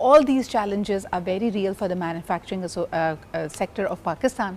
All these challenges are very real for the manufacturing sector of Pakistan.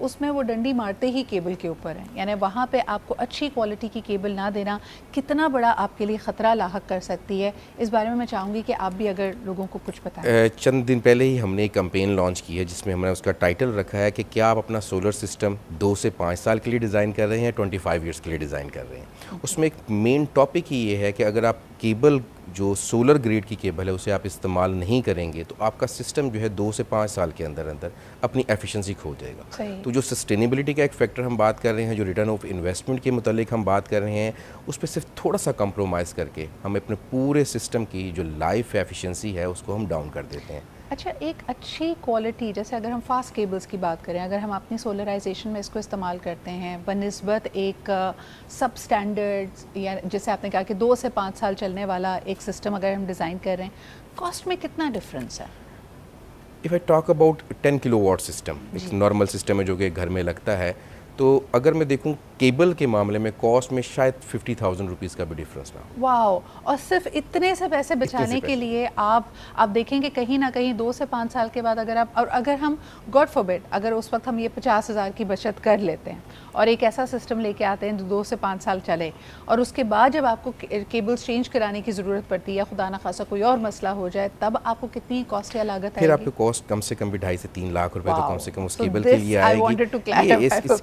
اس میں وہ ڈنڈی مارتے ہی کیبل کے اوپر ہیں. یعنی وہاں پہ آپ کو اچھی کوالٹی کی کیبل نہ دینا کتنا بڑا آپ کے لیے خطرہ لاحق کر سکتی ہے. اس بارے میں چاہوں گی کہ آپ بھی اگر لوگوں کو کچھ بتائیں. چند دن پہلے ہی ہم نے ایک کمپین لانچ کی ہے جس میں ہم نے اس کا ٹائٹل رکھا ہے کہ کیا آپ اپنا سولر سسٹم 2 سے 5 سال کے لیے ڈیزائن کر رہے ہیں 25 ایئرس کے لیے ڈیزائن کر رہے ہیں. اس میں ایک مین ٹاپک ہی یہ ہے کہ اگر آپ کیبل جو سولر گریڈ کی کیبل ہے اسے آپ استعمال نہیں کریں گے تو آپ کا سسٹم جو ہے 2 سے 5 سال کے اندر اپنی ایفیشنسی کھو جائے گا. تو جو سسٹینیبلٹی کا ایک فیکٹر ہم بات کر رہے ہیں, جو ریٹرن آف انویسٹمنٹ کے متعلق ہم بات کر رہے ہیں, اس پہ صرف تھوڑا سا کمپرومائز کر کے ہم اپنے پورے سسٹم کی جو لائف ایفیشنسی ہے اس کو ہم ڈاؤن کر دیتے ہیں. اچھا, ایک اچھی کوالٹی, جیسے اگر ہم فاسٹ کیبلز کی بات کریں, اگر ہم اپنی سولرائزیشن میں اس کو استعمال کرتے ہیں بنسبت ایک سب سٹینڈرڈ یا جیسے آپ نے کہا کہ 2 سے 5 سال چلنے والا ایک سسٹم اگر ہم ڈیزائن کر رہے ہیں, کاسٹ میں کتنا ڈفرینس ہے؟ If I talk about 10 kilo what system, ایک نارمل سسٹم ہے جو کہ گھر میں لگتا ہے, تو اگر میں دیکھوں کیبل کے معاملے میں کاسٹ میں شاید 50,000 روپیز کا بھی ڈفرینس نہ ہو. واو, اور صرف اتنے سے پیسے بچانے کے لیے آپ دیکھیں کہ کہیں نہ کہیں 2 سے 5 سال کے بعد اگر ہم گاڈ فوربڈ اگر اس وقت ہم یہ 50,000 کی بچت کر لیتے ہیں اور ایک ایسا سسٹم لے کے آتے ہیں جو 2 سے 5 سال چلے, اور اس کے بعد جب آپ کو کیبلز چینج کرانے کی ضرورت پڑتی ہے یا خدا نخواستہ کوئی اور مسئلہ ہو جائے, تب آپ کو کتنی کاسٹ یا لاگت آئے گی؟ پھر آپ کو کاسٹ کم سے کم بھی 2.5 سے 3 لاکھ روپے تو کم سے کم اس کیبل کے لیے آئے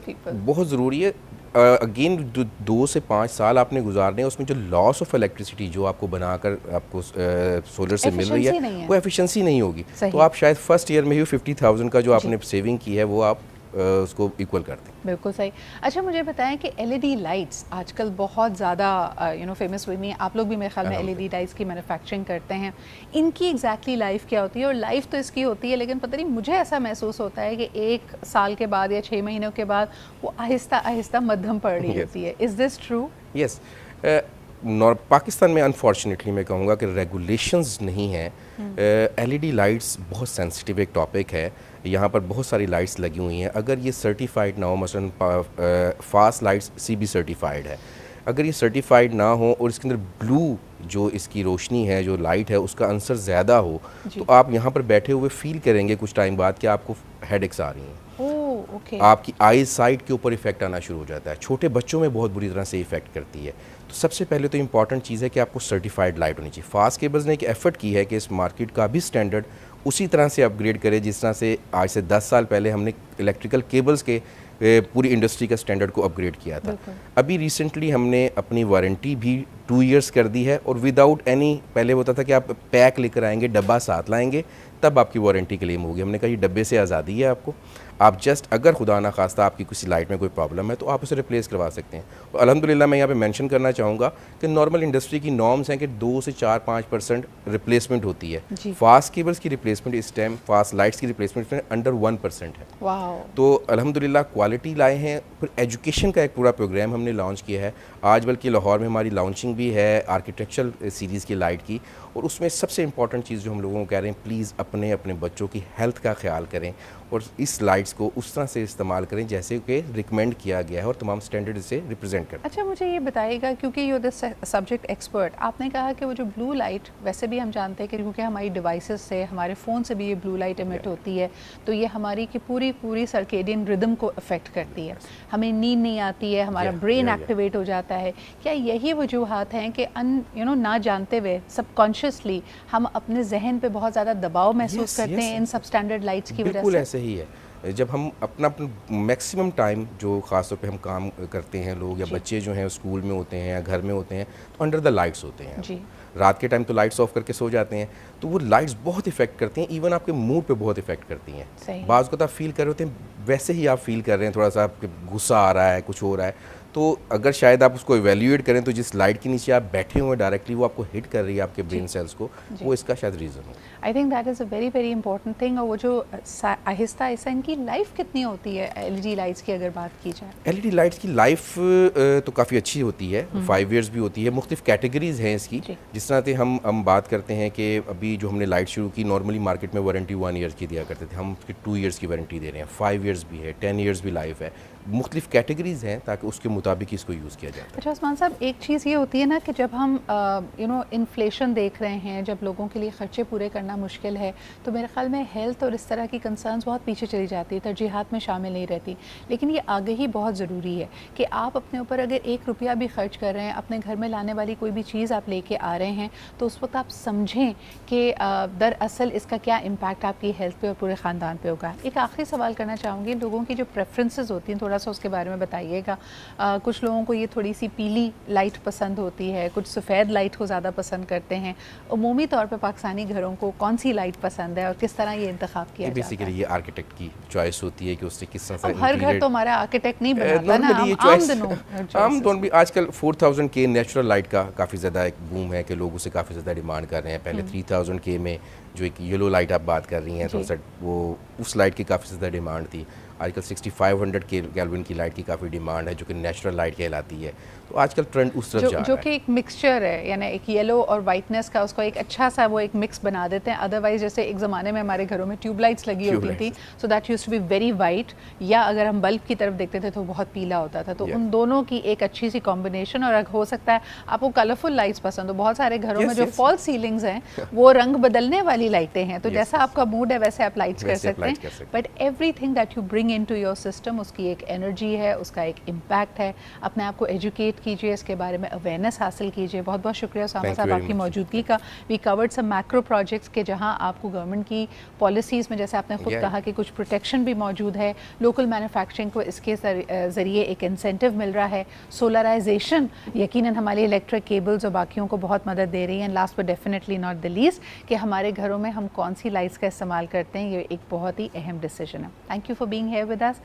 گی. بہت ضروری ہے. اگین 2 سے 5 سال آپ نے گزارنے ہیں, اس میں جو لاس آف الیکٹریسٹی جو آپ کو بنا کر آپ کو سولر سے مل رہی ہے وہ ایفیشنسی نہیں ہوگی. تو آپ شاید فرسٹ ایئر میں ہی 50,000 کا جو آپ نے سیونگ کی ہے وہ آپ اس کو ایکول کر دیں. بالکل صحیح. اچھا, مجھے بتائیں کہ LED لائٹس آج کل بہت زیادہ فیمس ہوئی ہیں. آپ لوگ بھی میرے خیال میں LED لائٹس کی مینوفیکچرنگ کرتے ہیں. ان کی ایگزیکٹلی لائف کیا ہوتی ہے؟ اور لائف تو اس کی ہوتی ہے, لیکن پتہ نہیں مجھے ایسا محسوس ہوتا ہے کہ 1 سال کے بعد یا 6 مہینوں کے بعد وہ آہستہ آہستہ مدھم پڑ رہی ہوتی ہے. از دس ٹرو؟ یس. پاکستان میں انفارچونیٹلی میں کہوں گا کہ ریگولیشنز نہیں ہیں. LED لائٹس بہت سینسٹیو ایک ٹاپک ہے. یہاں پر بہت ساری لائٹس لگی ہوئی ہیں. اگر یہ سرٹیفائڈ نہ ہو, مثلا فاسٹ لائٹس CB سرٹیفائڈ ہے, اگر یہ سرٹیفائڈ نہ ہو اور اس کے اندر بلو جو اس کی روشنی ہے جو لائٹ ہے اس کا عنصر زیادہ ہو, تو آپ یہاں پر بیٹھے ہوئے فیل کریں گے کچھ ٹائم بعد کہ آپ کو ہیڈ ایکس آ رہی ہیں. آپ کی آئیز سائٹ کے اوپر ایفیکٹ آنا شروع ہو جاتا ہے. چھوٹے بچوں میں بہت بری طرح سے ایفیکٹ کرتی ہے. تو سب سے پہلے تو امپورٹنٹ چیز ہے کہ آپ کو سرٹیفائڈ لائٹ ہونی چاہیے. فاسٹ کیبلز نے ایک ایفرٹ کی ہے کہ اس مارکیٹ کا بھی سٹینڈرڈ اسی طرح سے اپ گریڈ کرے جس طرح سے آج سے 10 سال پہلے ہم نے الیکٹریکل کیبلز کے پوری انڈسٹری کا سٹینڈرڈ کو اپ گریڈ کیا تھا. ابھی ریسنٹلی ہم نے اپنی وارنٹی بھی 2 ایئرس کر دی ہے, اور وداؤٹ اینی, پہلے ہوتا تھا کہ آپ پیک لے کر آئیں گے, ڈبہ ساتھ لائیں گے تب آپ کی وارنٹی کلیم ہوگی. ہم نے کہا یہ ڈبے سے آزادی ہے آپ کو, آپ جسٹ اگر خدا نہ خواستہ آپ کی کسی لائٹ میں کوئی پرابلم ہے تو آپ اسے ریپلیس کروا سکتے ہیں. اور الحمدللہ میں یہاں پہ مینشن کرنا چاہوں گا کہ نارمل انڈسٹری کی نارمز ہیں کہ 2 سے 4-5% ریپلیسمنٹ ہوتی ہے. فاسٹ کیبلز کی ریپلیسمنٹ اس ٹائم, فاسٹ لائٹس کی ریپلیسمنٹ انڈر 1% ہے. تو الحمدللہ کوالٹی لائے ہیں. پھر ایجوکیشن کا ایک پورا پروگرام ہم نے لانچ کیا ہے آج, بلکہ لاہور میں ہماری لانچنگ بھی ہے آرکیٹیکچرل سیریز کی لائٹ کی. اور اس میں سب سے امپورٹنٹ چیز جو ہم لوگوں کو کہہ رہے ہیں, پلیز اپنے بچوں کی ہیلتھ کا خیال کریں اور اس لائٹس کو اس طرح سے استعمال کریں جیسے کہ ریکمینڈ کیا گیا ہے اور تمام سٹینڈرڈ سے ریپرزینٹ کریں. اچھا, مجھے یہ بتائیے گا, کیونکہ یو دا سبجیکٹ ایکسپرٹ, آپ نے کہا کہ وہ جو بلو لائٹ, ویسے بھی ہم جانتے ہیں کہ کیونکہ ہماری ڈیوائسز سے, ہمارے فون سے بھی یہ بلو لائٹ ایمٹ ہوتی ہے, تو یہ ہماری کی پوری سرکیڈین ردم کو افیکٹ کرتی ہے, ہمیں نیند نہیں آتی ہے, ہمارا برین ایکٹیویٹ ہو جاتا ہے. کیا یہی وجوہات ہیں کہ نہ جانتے ہوئے سب کانشیسلی ہم اپنے ذہن پہ بہت زیادہ دباؤ محسوس کرتے ہیں ان سب سٹینڈرڈ لائٹس کی وجہ سے؟ بالکل ایسے ہی ہے. جب ہم اپنا میکسیمم ٹائم جو خاص طور پہ ہم کام کرتے ہیں لوگ یا بچے جو ہیں اسکول میں ہوتے ہیں یا گھر میں ہوتے ہیں تو انڈر دا لائٹس ہوتے ہیں. رات کے ٹائم تو لائٹس آف کر کے سو جاتے ہیں, تو وہ لائٹس بہت افیکٹ کرتی ہیں, ایون آپ کے موڈ پہ بہت افیکٹ کرتی ہیں. بعض اوقات آپ فیل کر رہے ہوتے ہیں ویسے ہی آپ فیل کر رہے ہیں, تھوڑا سا آپ کے غصہ آ رہا ہے, کچھ ہو رہا ہے, تو اگر شاید آپ اس کو ایویلیویٹ کریں تو جس لائٹ کے نیچے آپ بیٹھے ہوئے ڈائریکٹلی وہ آپ کو ہٹ کر رہی ہے آپ کے برین سیلز کو, وہ اس کا شاید reason who. I think that is a very very important thing. اور وہ جو آہستہ آہستہ ان کی لائف کتنی ہوتی ہے LED لائٹس کی اگر بات کی جائے؟ LED لائٹس کی لائف تو کافی اچھی ہوتی ہے, 5 ایئرس بھی ہوتی ہے. مختلف کیٹیگریز ہیں اس کی, جس طرح سے ہم بات کرتے ہیں کہ ابھی جو ہم نے لائٹ شروع کی, نارملی مارکیٹ میں وارنٹی 1 ایئر کی دیا کرتے تھے, ہم اس کی 2 ایئرس کی وارنٹی دے رہے ہیں, 5 ایئرس بھی ہے, 10 ایئرس بھی لائف ہے. مختلف کیٹیگریز ہیں تاکہ اس کے مطابق اس کو یوز کیا جاتا ہے. اچھا عثمان صاحب، ایک چیز یہ ہوتی ہے نا کہ جب ہم انفلیشن دیکھ رہے ہیں، جب لوگوں کے لیے خرچے پورے کرنا مشکل ہے، تو میرے خیال میں ہیلتھ اور اس طرح کی کنسرنز بہت پیچھے چلی جاتی ہے، ترجیحات میں شامل نہیں رہتی. لیکن یہ آگہی بہت ضروری ہے کہ آپ اپنے اوپر اگر 1 روپیہ بھی خرچ کر رہے ہیں، اپنے گھر میں لانے والی کوئی بھی چیز آپ لے کے آ رہے ہیں، تو اس وقت آپ سمجھیں کہ دراصل اس کا کیا امپیکٹ آپ کی ہیلتھ پہ اور پورے خاندان پہ ہوگا. ایک آخری سوال کرنا چاہوں گی، لوگوں کی جو پریفرنسز ہوتی ہیں تھوڑا سا اس کے بارے میں بتائیے گا. کچھ لوگوں کو یہ تھوڑی سی پیلی لائٹ پسند ہوتی ہے، کچھ سفید لائٹ کو زیادہ پسند کرتے ہیں. عمومی طور پہ پاکستانی گھروں کو کون سی لائٹ پسند ہے اور کس طرح یہ انتخاب کیا جاتا ہے؟ بیسیکلی یہ آرکیٹیکٹ کی چوائس ہوتی ہے کہ اس سے کس طرح سے ہر گھر تو ہمارا آرکیٹیکٹ نہیں بناتا نا، عام طور بھی آج کل 4000K نیچرل لائٹ کا کافی زیادہ ایک بوم ہے کہ لوگ اسے کافی زیادہ ڈیمانڈ کر رہے ہیں. پہلے 3000K میں جو ایک یلو لائٹ آپ بات کر رہی ہیں تو وہ اس لائٹ کی کافی زیادہ ڈیمانڈ تھی. آج کل 6500 کیلوین کی لائٹ کی کافی ڈیمانڈ ہے جو کہ نیچرل لائٹ کہلاتی ہے. تو آج کل ٹرینڈ اس طرف جا رہا ہے جو کہ ایک مکسچر ہے، یعنی ایک یلو اور وائٹنس کا اس کو ایک اچھا سا وہ ایک مکس بنا دیتے ہیں. ادروائز جیسے ایک زمانے میں ہمارے گھروں میں ٹیوب لائٹس لگی ہوتی تھی، so that use to be very white, یا اگر ہم بلب کی طرف دیکھتے تھے تو بہت پیلا ہوتا تھا. تو ان دونوں کی ایک اچھی سی کمبینیشن. اور ہو سکتا ہے آپ کو کلرفل لائٹس پسند ہو. بہت سارے گھروں میں جو فال سیلنگز ہیں وہ رنگ بدلنے والی لائٹیں ہیں، تو جیسا آپ کا موڈ ہے ویسے آپ لائٹس کر سکتے ہیں. But everything that you bring into your system, اس کی ایک انرجی ہے، اس کا ایک امپیکٹ ہے. اپنے آپ کو ایجوکیٹ کیجیے، اس کے بارے میں اویئرنیس حاصل کیجیے. بہت بہت شکریہ اسامہ صاحب آپ کی موجودگی کا. وی کورڈ سم میکرو پروجیکٹس کے جہاں آپ کو گورنمنٹ کی پالیسیز میں جیسے آپ نے خود کہا کہ کچھ پروٹیکشن بھی موجود ہے، لوکل مینوفیکچرنگ کو اس کے ذریعے ایک انسینٹیو مل رہا ہے. سولرائزیشن یقیناً ہماری الیکٹرک کیبلز اور باقیوں کو بہت مدد دے رہی ہیں. Last but definitely not the least کہ ہمارے گھروں میں ہم کون سی لائٹس کا استعمال کرتے ہیں، یہ ایک بہت ہی اہم ڈیسیجن ہے. Thank you for being here with us.